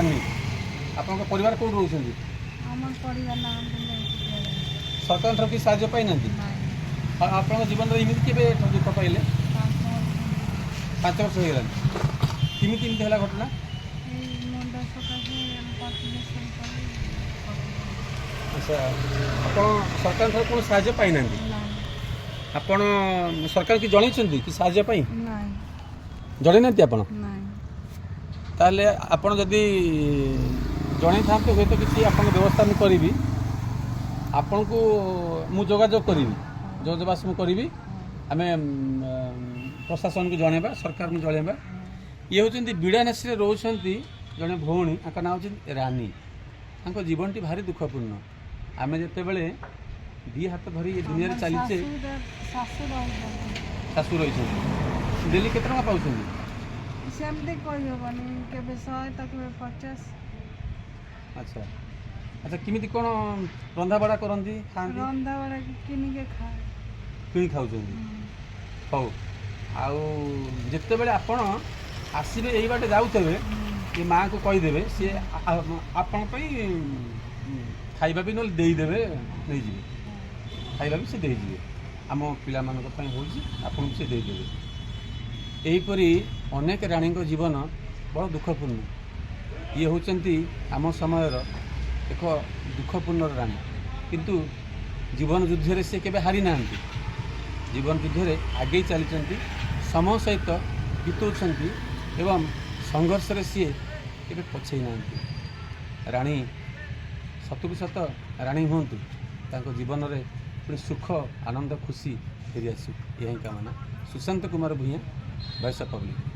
रानी आपन परिवार कौन रोचंदी আমার পরিবার না सरकार ठार किसी साहाय्य पाई ना आप जीवन में इमित के दुख पाइले 5 वर्ष हो गला किमी किमती है घटना अच्छा आप सरकार ठार कौन साहाय्य पाई ना आपण सरकार की जन कि साहाय्य पाई जन ना आप ताले आपण जदि जन था हुए तो किसी आप व्यवस्था मुझे करी आपण को मु जोगाजोग करी जोजबास मु करी आम प्रशासन को जनवा सरकार को जनवा ये हूँ बिड़ानेसी रोचंती जड़े भौणी ना हूँ रानी जीवन टी भारी दुखपूर्ण आम जिते बड़े दी हाथ धरी दुनिया चलीचे शाशु रही डेली केते टका पाउछन सेमती कहि होबनी केबे 100 तक 50 अच्छा अच्छा किमिति कोन रंधा बड़ा करंती खांती रंधा बड़ा किनी के खाए किनी खाउछन हो आउ जते बेले आपण आसीबे एई बाटे जाउतबे ये मां को कहि देबे से आपण पई खाइबा भी नल देई देबे नै जिवे खाइबा भी से देई जिवे आम पिला मानक पई होछि आपण से देई देबे एहीपरी अनेक रानी जीवन बड़ दुखपूर्ण ये होचंती आम समयर एक दुखपूर्ण रानी किंतु जीवन युद्ध रे से केबे हारी नांती जीवन युद्ध रे आगे चली समय सहित बीतौछंती एवं संघर्ष रे सी केबे पछई नांती रानी सतुक सत रानी हुंतु तांको जीवन रे पुणी सुख आनंद खुशी फेरी आसू यही कामना सुशांत कुमार भूया वॉइस ऑफ पब्लिक।